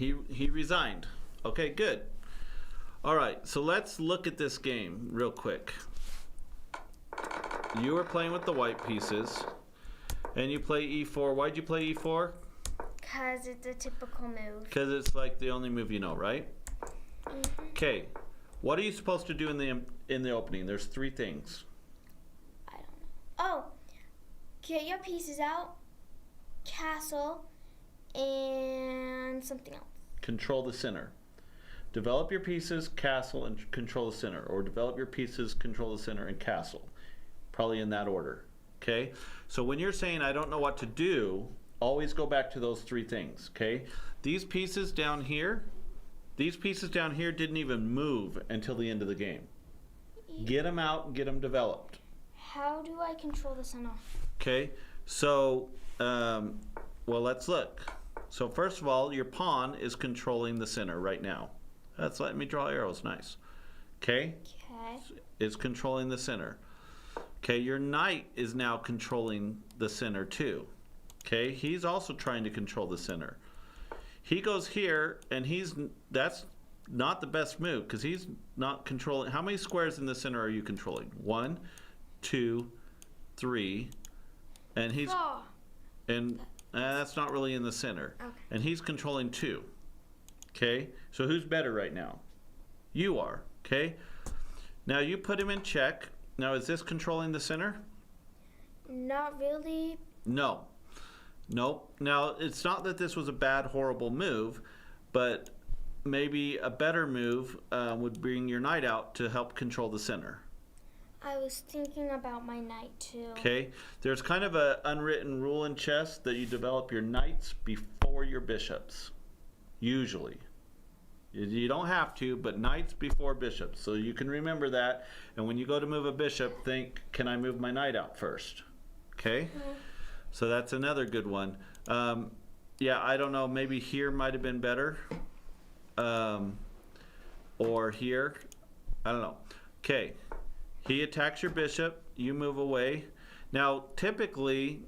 He resigned. Okay, good. All right, so let's look at this game real quick. You were playing with the white pieces, and you play e4. Why'd you play e4? Because it's a typical move. Because it's like the only move you know, right? Okay. What are you supposed to do in the opening? There's 3 things. I don't know. Oh, get your pieces out, castle, and something else. Control the center. Develop your pieces, castle, and control the center. Or develop your pieces, control the center, and castle. Probably in that order. Okay? So when you're saying, I don't know what to do, always go back to those 3 things. Okay? These pieces down here didn't even move until the end of the game. Get them out and get them developed. How do I control the center? Okay? So, well, let's look. So first of all, your pawn is controlling the center right now. That's letting me draw arrows. Nice. Okay? Okay. It's controlling the center. Okay, your knight is now controlling the center too. Okay, he's also trying to control the center. He goes here, and that's not the best move because he's not controlling. How many squares in the center are you controlling? 1, 2, 3, and he's 4. and that's not really in the center. Okay. And he's controlling 2. Okay, so who's better right now? You are. Okay, now you put him in check. Now is this controlling the center? Not really. No. Nope. Now it's not that this was a bad, horrible move, but maybe a better move would bring your knight out to help control the center. I was thinking about my knight too. Okay, there's kind of an unwritten rule in chess that you develop your knights before your bishops. Usually. You don't have to, but knights before bishops. So you can remember that. And when you go to move a bishop, think, can I move my knight out first? Okay? So that's another good one. Yeah, I don't know. Maybe here might have been better. Or here. I don't know. Okay. He attacks your bishop. You move away. Now, typically,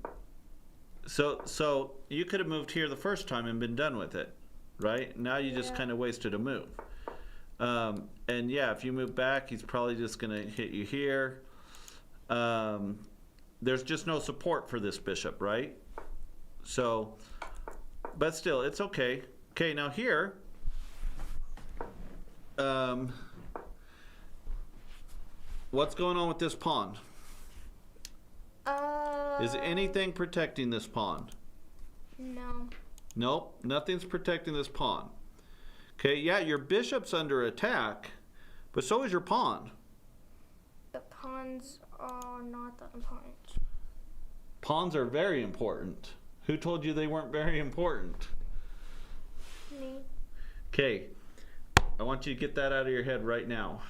so you could have moved here the first time and been done with it. Right? Now you just kind of wasted a move. And yeah, if you move back, he's probably just going to hit you here. There's just no support for this bishop, right? So, but still, it's okay. Okay, now here, what's going on with this pawn? Is anything protecting this pawn? No. Nope, nothing's protecting this pawn. Okay, yeah, your bishop's under attack, but so is your pawn. The pawns are not that important. Pawns are very important. Who told you they weren't very important? Me. Okay, I want you to get that out of your head right now.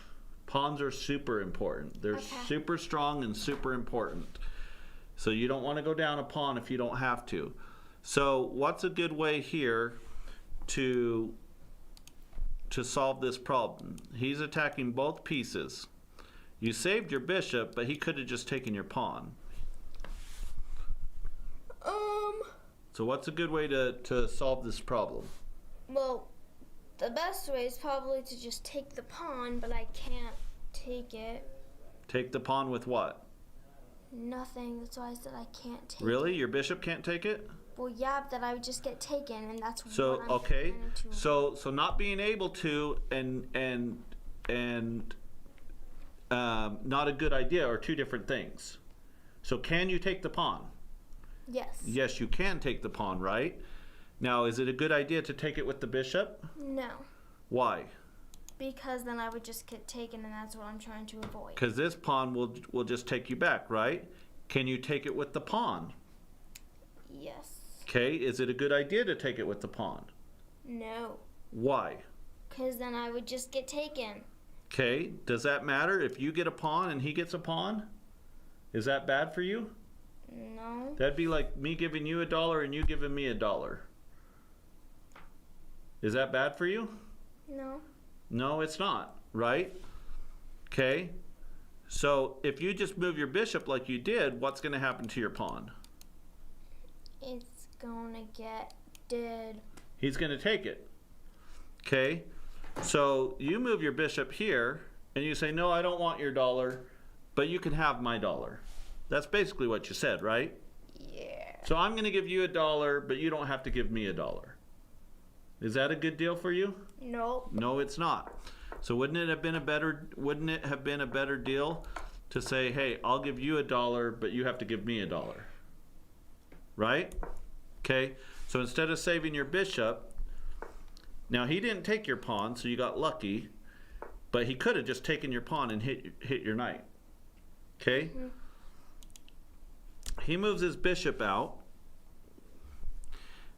Pawns are super important. They're super strong and super important. So you don't want to go down a pawn if you don't have to. So what's a good way here to solve this problem? He's attacking both pieces. You saved your bishop, but he could have just taken your pawn. So what's a good way to solve this problem? Well, the best way is probably to just take the pawn, but I can't take it. Take the pawn with what? Nothing. That's why I said I can't take it. Really? Your bishop can't take it? Well, yeah, that I would just get taken, and that's so what I'm okay. trying to So not being able to and not a good idea are 2 different things. So can you take the pawn? Yes. Yes, you can take the pawn, right? Now, is it a good idea to take it with the bishop? No. Why? Because then I would just get taken, and that's what I'm trying to avoid. Because this pawn will just take you back, right? Can you take it with the pawn? Yes. Okay, is it a good idea to take it with the pawn? No. Why? Because then I would just get taken. Okay, does that matter if you get a pawn and he gets a pawn? Is that bad for you? No. That'd be like me giving you $1 and you giving me $1. Is that bad for you? No. No, it's not, right? Okay, so if you just move your bishop like you did, what's going to happen to your pawn? It's gonna get dead. He's going to take it. Okay, so you move your bishop here, and you say, no, I don't want your dollar, but you can have my dollar. That's basically what you said, right? Yeah. So I'm going to give you $1, but you don't have to give me $1. Is that a good deal for you? Nope. No, it's not. So wouldn't it have been a better deal to say, hey, I'll give you $1, but you have to give me $1? Right? Okay. So instead of saving your bishop, now he didn't take your pawn, so you got lucky, but he could have just taken your pawn and hit your knight. Okay? Mm-hmm. He moves his bishop out,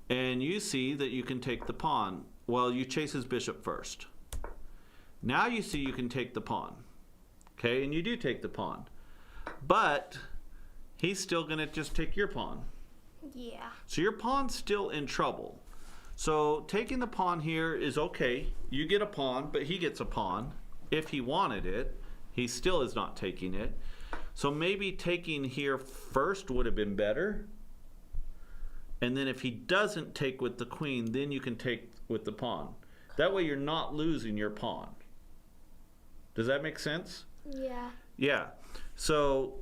and you see that you can take the pawn. Well, you chase his bishop first. Now you see you can take the pawn. Okay, and you do take the pawn. But he's still going to just take your pawn. Yeah. So your pawn's still in trouble. So taking the pawn here is okay. You get a pawn, but he gets a pawn. If he wanted it, he still is not taking it. So maybe taking here first would have been better. And then if he doesn't take with the queen, then you can take with the pawn. That way you're not losing your pawn. Does that make sense? Yeah. Yeah. So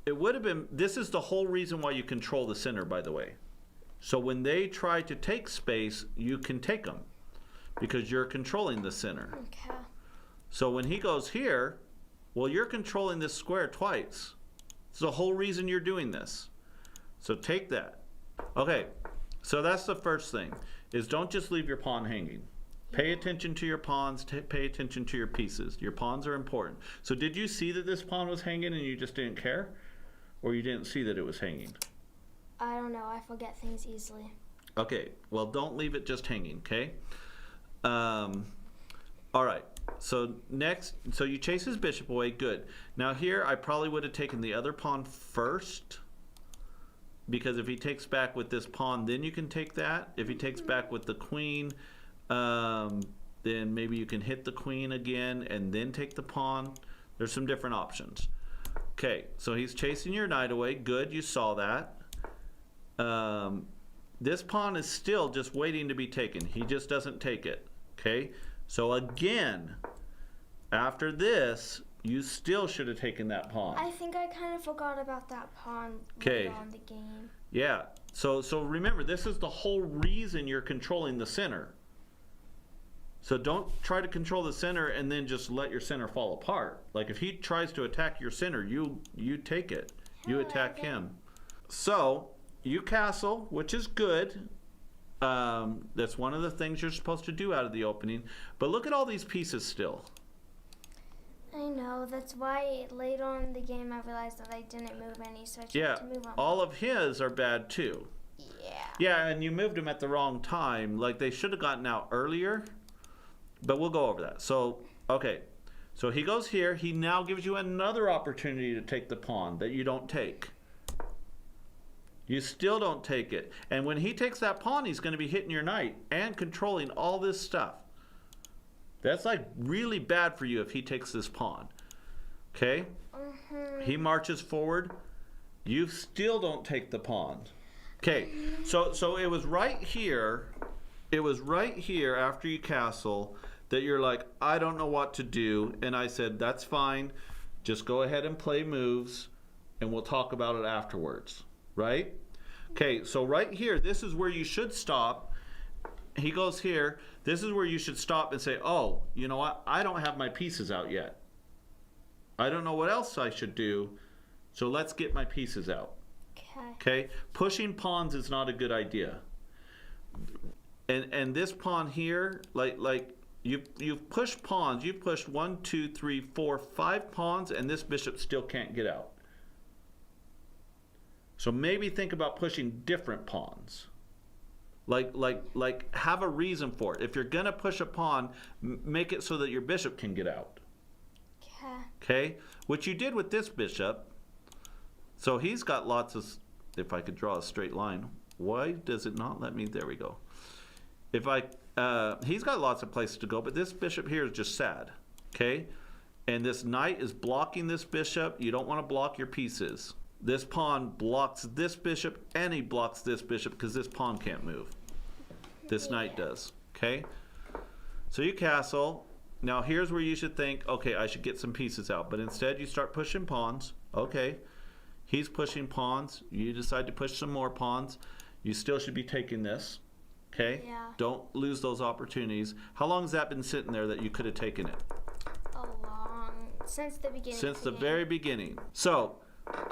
it would have been, this is the whole reason why you control the center, by the way. So when they try to take space, you can take them because you're controlling the center. Okay. So when he goes here, well, you're controlling this square twice. It's the whole reason you're doing this. So take that. Okay, so that's the first thing, is don't just leave your pawn hanging. Pay attention to your pawns, pay attention to your pieces. Your pawns are important. So did you see that this pawn was hanging and you just didn't care? Or you didn't see that it was hanging? I don't know. I forget things easily. Okay, well, don't leave it just hanging, okay? All right, so next, so you chase his bishop away, good. Now here, I probably would have taken the other pawn first, because if he takes back with this pawn, then you can take that. If he takes back with the queen, then maybe you can hit the queen again and then take the pawn. There's some different options. Okay, so he's chasing your knight away. Good, you saw that. This pawn is still just waiting to be taken. He just doesn't take it. Okay, so again, after this, you still should have taken that pawn. I think I kind of forgot about that pawn later on the game. Yeah, so remember, this is the whole reason you're controlling the center. So don't try to control the center and then just let your center fall apart. Like if he tries to attack your center, you take it. You attack him. So you castle, which is good. That's one of the things you're supposed to do out of the opening. But look at all these pieces still. I know. That's why later on in the game I realized that I didn't move any, so I tried to move on. All of his are bad too. Yeah. Yeah, and you moved them at the wrong time. Like they should have gotten out earlier. But we'll go over that. So, okay. So he goes here. He now gives you another opportunity to take the pawn that you don't take. You still don't take it. And when he takes that pawn, he's going to be hitting your knight and controlling all this stuff. That's like really bad for you if he takes this pawn. Okay? He marches forward. You still don't take the pawn. Okay. So it was right here. It was right here after you castle that you're like, I don't know what to do. And I said, that's fine. Just go ahead and play moves and we'll talk about it afterwards. Right? Okay, so right here, this is where you should stop. He goes here. This is where you should stop and say, oh, you know what? I don't have my pieces out yet. I don't know what else I should do. So let's get my pieces out. Okay? Pushing pawns is not a good idea. And this pawn here, like you've pushed pawns. You've pushed 1, 2, 3, 4, 5 pawns, and this bishop still can't get out. So maybe think about pushing different pawns. Like have a reason for it. If you're gonna push a pawn, make it so that your bishop can get out. Okay? Which you did with this bishop. So he's got lots of, if I could draw a straight line. Why does it not let me? There we go. If he's got lots of places to go, but this bishop here is just sad. Okay? And this knight is blocking this bishop. You don't want to block your pieces. This pawn blocks this bishop, and he blocks this bishop because this pawn can't move. This knight does, okay? So you castle. Now here's where you should think, okay, I should get some pieces out. But instead you start pushing pawns. Okay, he's pushing pawns. You decide to push some more pawns. You still should be taking this, okay? Yeah. Don't lose those opportunities. How long has that been sitting there that you could have taken it? Since the beginning. Since the very beginning. So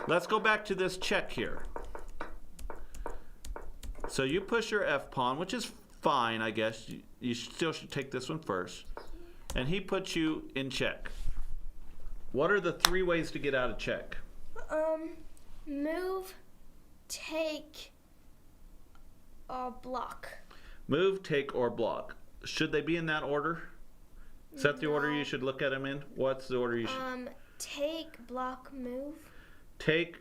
let's go back to this check here. So you push your F pawn, which is fine, I guess. You still should take this one first. And he puts you in check. What are the 3 ways to get out of check? Move, take, or block. Move, take, or block. Should they be in that order? Is that the order you should look at them in? What's the order you should? Take, block, move. Take,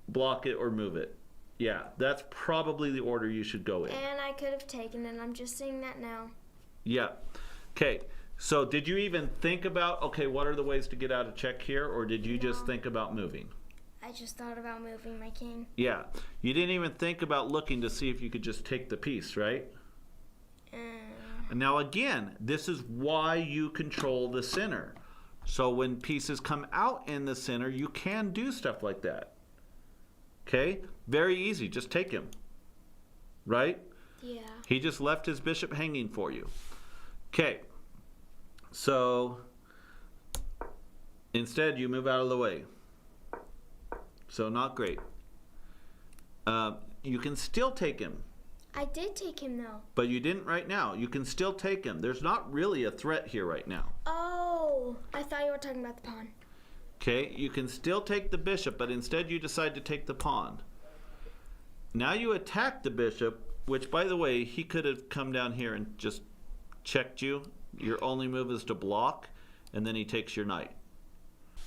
block it, or move it. Yeah, that's probably the order you should go in. And I could have taken it. I'm just saying that now. Yeah. Okay. So did you even think about, okay, what are the ways to get out of check here? Or did you just think about moving? I just thought about moving my king. Yeah. You didn't even think about looking to see if you could just take the piece, right? And now again, this is why you control the center. So when pieces come out in the center, you can do stuff like that. Okay? Very easy. Just take him. Right? Yeah. He just left his bishop hanging for you. Okay. So instead, you move out of the way. So not great. You can still take him. I did take him though. But you didn't right now. You can still take him. There's not really a threat here right now. Oh, I thought you were talking about the pawn. Okay, you can still take the bishop, but instead you decide to take the pawn. Now you attack the bishop, which, by the way, he could have come down here and just checked you. Your only move is to block, and then he takes your knight.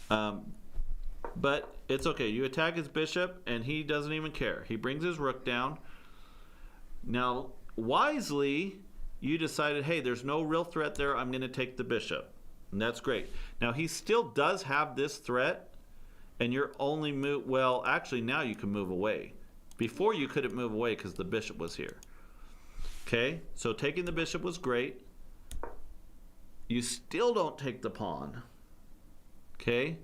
But it's okay. You attack his bishop, and he doesn't even care. He brings his rook down. Now, wisely, you decided, hey, there's no real threat there. I'm going to take the bishop. And that's great. Now, he still does have this threat, and your only move, well, actually, now you can move away. Before, you couldn't move away because the bishop was here. Okay, so taking the bishop was great. You still don't take the pawn. Okay.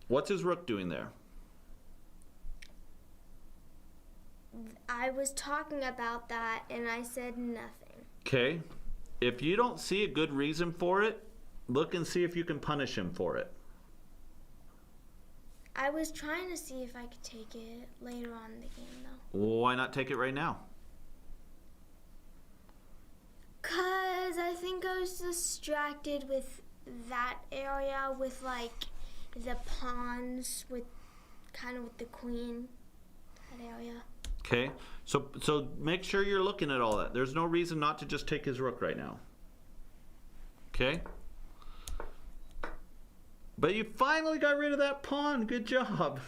What's his rook doing there? I was talking about that and I said nothing. Okay. If you don't see a good reason for it, look and see if you can punish him for it. I was trying to see if I could take it later on in the game though. Why not take it right now? Cause I think I was distracted with that area with like the pawns with kind of with the queen, that area. Okay, so make sure you're looking at all that. There's no reason not to just take his rook right now. Okay? But you finally got rid of that pawn. Good job.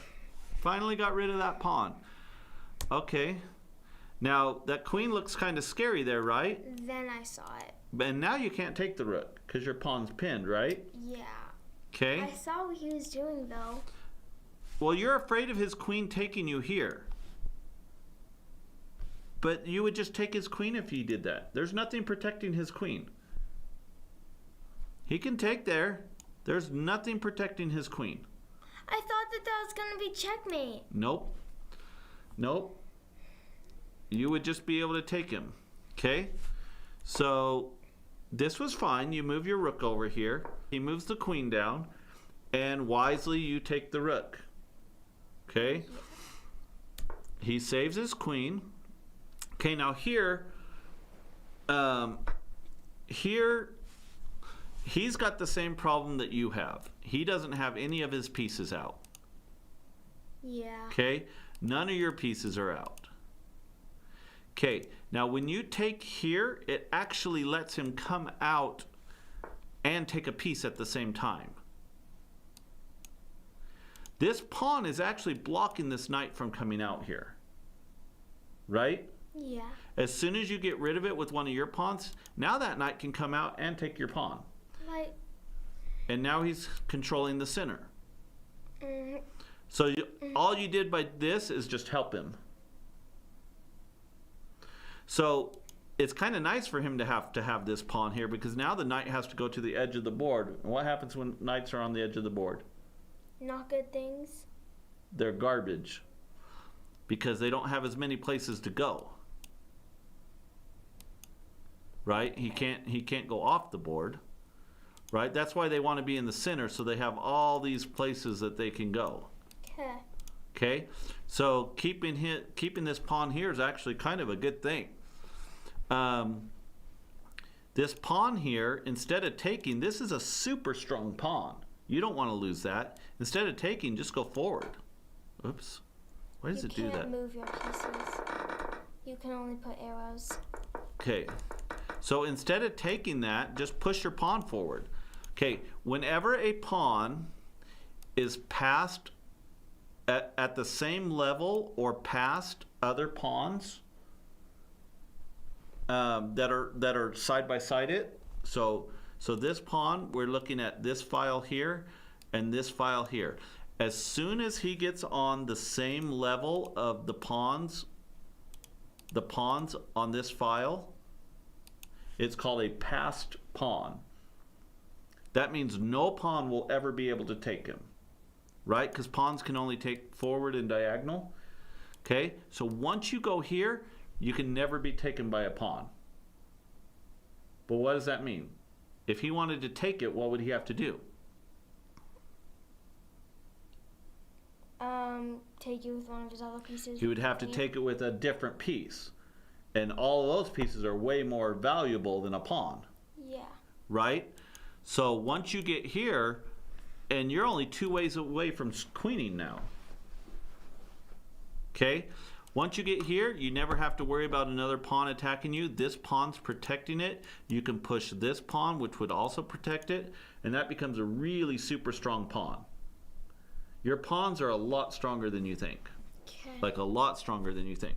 Finally got rid of that pawn. Okay. Now, that queen looks kind of scary there, right? Then I saw it. And now you can't take the rook because your pawn's pinned, right? Yeah. Okay. I saw what he was doing though. Well, you're afraid of his queen taking you here. But you would just take his queen if he did that. There's nothing protecting his queen. He can take there. There's nothing protecting his queen. I thought that that was going to be checkmate. Nope. Nope. You would just be able to take him. Okay? So this was fine. You move your rook over here. He moves the queen down. And wisely you take the rook. Okay? He saves his queen. Okay, now here, he's got the same problem that you have. He doesn't have any of his pieces out. Yeah. Okay, none of your pieces are out. Okay, now when you take here, it actually lets him come out and take a piece at the same time. This pawn is actually blocking this knight from coming out here. Right? Yeah. As soon as you get rid of it with one of your pawns, now that knight can come out and take your pawn. Like. And now he's controlling the center. So all you did by this is just help him. So it's kind of nice for him to have this pawn here, because now the knight has to go to the edge of the board. And what happens when knights are on the edge of the board? Not good things. They're garbage, because they don't have as many places to go. Right? He can't go off the board. Right? That's why they want to be in the center, so they have all these places that they can go. Okay. Okay? So keeping this pawn here is actually kind of a good thing. This pawn here, instead of taking, this is a super strong pawn. You don't want to lose that. Instead of taking, just go forward. Oops. Why does it do that? You can't move your pieces. You can only put arrows. Okay. So instead of taking that, just push your pawn forward. Okay. Whenever a pawn is passed at the same level or past other pawns that are side by side it, so this pawn, we're looking at this file here and this file here. As soon as he gets on the same level of the pawns on this file, it's called a passed pawn. That means no pawn will ever be able to take him, right? Because pawns can only take forward and diagonal. Okay, so once you go here, you can never be taken by a pawn. But what does that mean? If he wanted to take it, what would he have to do? Take it with one of his other pieces. He would have to take it with a different piece. And all of those pieces are way more valuable than a pawn. Yeah. Right? So once you get here, and you're only 2 ways away from queening now. Okay? Once you get here, you never have to worry about another pawn attacking you. This pawn's protecting it. You can push this pawn, which would also protect it, and that becomes a really super strong pawn. Your pawns are a lot stronger than you think. Okay. Like a lot stronger than you think.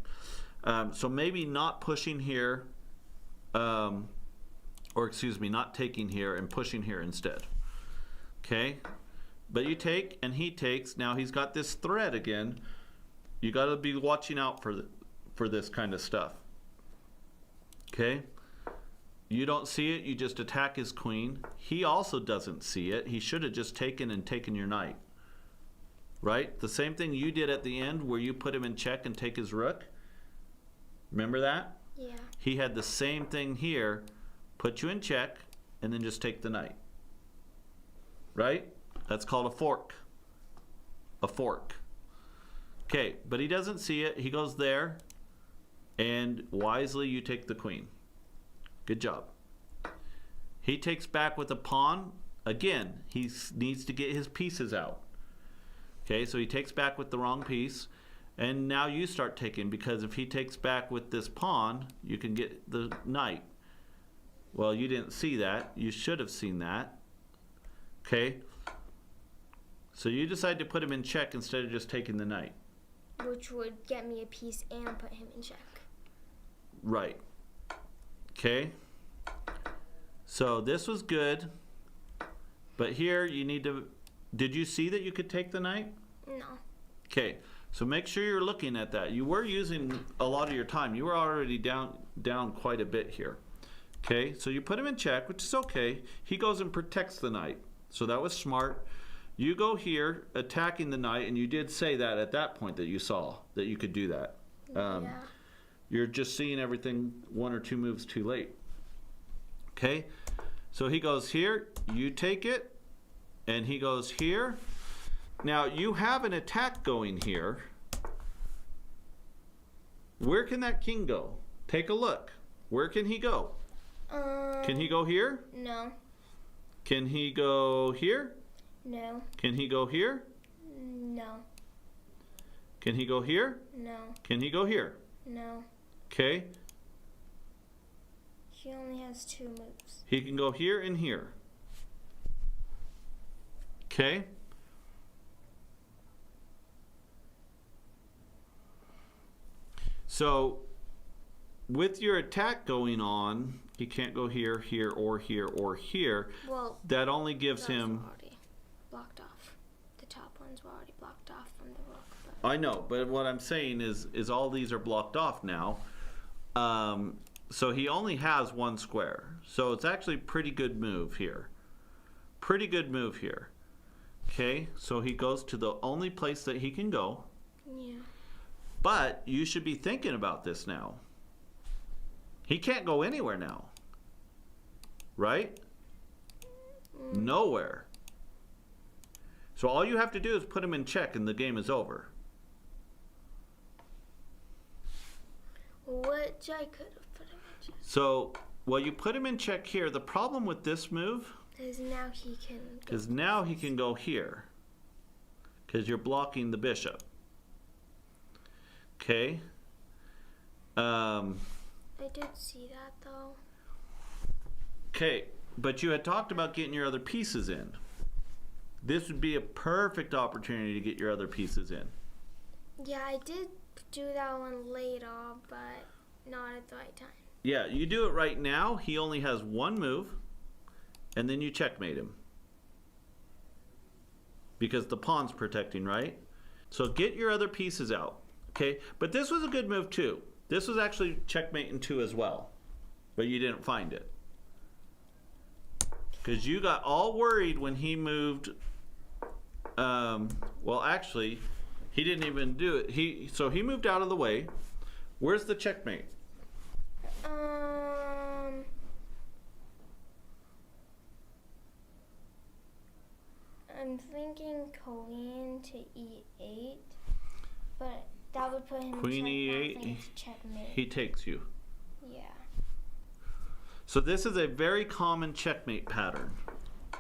So maybe not pushing here, or excuse me, not taking here and pushing here instead. Okay? But you take and he takes. Now he's got this thread again. You got to be watching out for this kind of stuff. Okay? You don't see it, you just attack his queen. He also doesn't see it. He should have just taken your knight. Right? The same thing you did at the end where you put him in check and take his rook. Remember that? Yeah. He had the same thing here, put you in check, and then just take the knight. Right? That's called a fork. A fork. Okay, but he doesn't see it. He goes there, and wisely you take the queen. Good job. He takes back with a pawn. Again, he needs to get his pieces out. Okay, so he takes back with the wrong piece. And now you start taking, because if he takes back with this pawn, you can get the knight. Well, you didn't see that. You should have seen that. Okay? So you decide to put him in check instead of just taking the knight. Which would get me a piece and put him in check. Right. Okay? So this was good. But here you need to... Did you see that you could take the knight? No. Okay. So make sure you're looking at that. You were using a lot of your time. You were already down quite a bit here. Okay, so you put him in check, which is okay. He goes and protects the knight. So that was smart. You go here, attacking the knight, and you did say that at that point that you saw that you could do that. Yeah. You're just seeing everything 1 or 2 moves too late. Okay, so he goes here, you take it, and he goes here. Now, you have an attack going here. Where can that king go? Take a look. Where can he go? Can he go here? No. Can he go here? No. Can he go here? No. Can he go here? No. Can he go here? No. Okay. He only has 2 moves. He can go here and here. Okay. So, with your attack going on, he can't go here, here, or here, or here. Well, that only gives those him... are already blocked off. The top ones. pawns were already blocked off from the rook. But I know, but what I'm saying is all these are blocked off now. So he only has one square. So it's actually a pretty good move here. Pretty good move here. Okay, so he goes to the only place that he can go. yeah. But you should be thinking about this now. He can't go anywhere now. Right? Nowhere. So all you have to do is put him in check and the game is over. Which I could have put him in check. So, well, you put him in check here. The problem with this move Because now he can. is now he can go here. Because you're blocking the bishop. Okay? I did see that though. Okay, but you had talked about getting your other pieces in. This would be a perfect opportunity to get your other pieces in. Yeah, I did do that one later, but not at the right time. Yeah, you do it right now. He only has one move, and then you checkmate him. Because the pawn's protecting, right? So get your other pieces out. Okay, but this was a good move too. This was actually checkmating too as well, but you didn't find it. Because you got all worried when he moved, well actually, he didn't even do it. So he moved out of the way. Where's the checkmate? I'm thinking queen to e8, but that would put him Queen in check. e8, I think it's checkmate. he takes you. Yeah. So this is a very common checkmate pattern.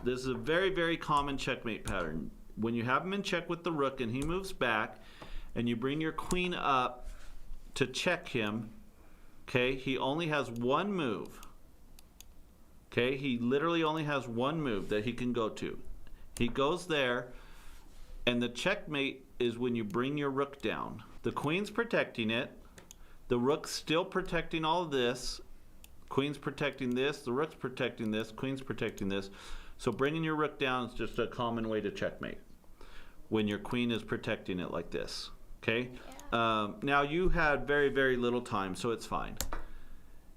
This is a very, very common checkmate pattern. When you have him in check with the rook and he moves back and you bring your queen up to check him, okay, he only has one move. Okay, he literally only has one move that he can go to. He goes there, and the checkmate is when you bring your rook down. The queen's protecting it. The rook's still protecting all of this. Queen's protecting this. The rook's protecting this. Queen's protecting this. So bringing your rook down is just a common way to checkmate when your queen is protecting it like this. Okay? Yeah. Now you had very, very little time, so it's fine.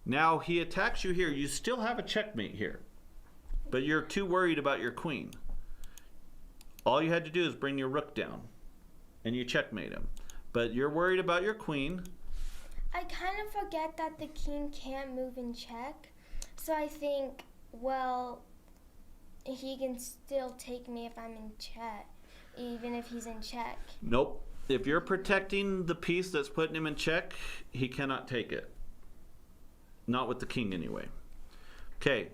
Now he attacks you here. You still have a checkmate here, but you're too worried about your queen. All you had to do is bring your rook down, and you checkmate him. But you're worried about your queen. I kind of forget that the king can't move in check, so I think, well, he can still take me if I'm in check, even if he's in check. Nope. If you're protecting the piece that's putting him in check, he cannot take it. Not with the king anyway. Okay,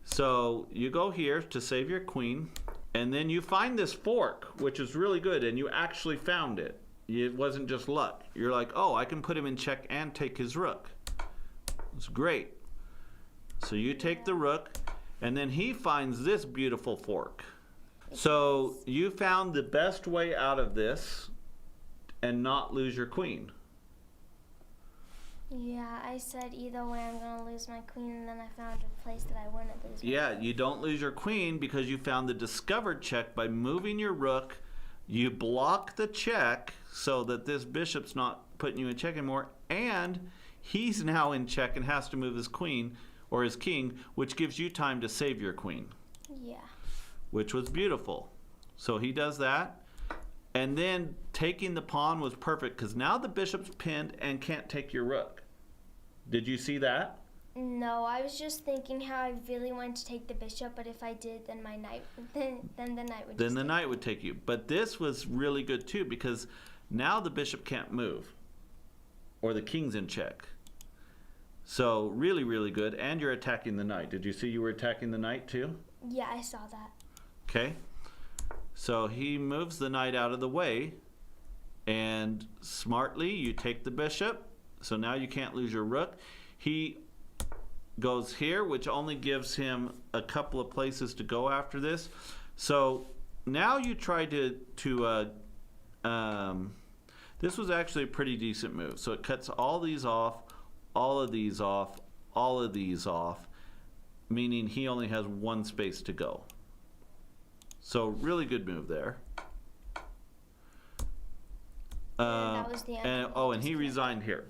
so you go here to save your queen, and then you find this fork, which is really good, and you actually found it. It wasn't just luck. You're like, oh, I can put him in check and take his rook. It's great. So you take the rook, and then he finds this beautiful fork. So you found the best way out of this and not lose your queen. Yeah, I said either way I'm going to lose my queen, and then I found a place that I wouldn't lose my Yeah, queen. you don't lose your queen because you found the discovered check by moving your rook. You block the check so that this bishop's not putting you in check anymore, and he's now in check and has to move his queen or his king, which gives you time to save your queen, Yeah. which was beautiful. So he does that, and then taking the pawn was perfect because now the bishop's pinned and can't take your rook. Did you see that? No, I was just thinking how I really wanted to take the bishop, but if I did, then my knight, then the knight would. Then the knight would take you. But this was really good too because now the bishop can't move, or the king's in check. So really, really good. And you're attacking the knight. Did you see you were attacking the knight too? Yeah, I saw that. Okay. So he moves the knight out of the way, and smartly you take the bishop. So now you can't lose your rook. He goes here, which only gives him a couple of places to go after this. So now you try to this was actually a pretty decent move. So it cuts all these off, all of these off, all of these off, meaning he only has one space to go. So really good move there. that was the end. And he resigned here.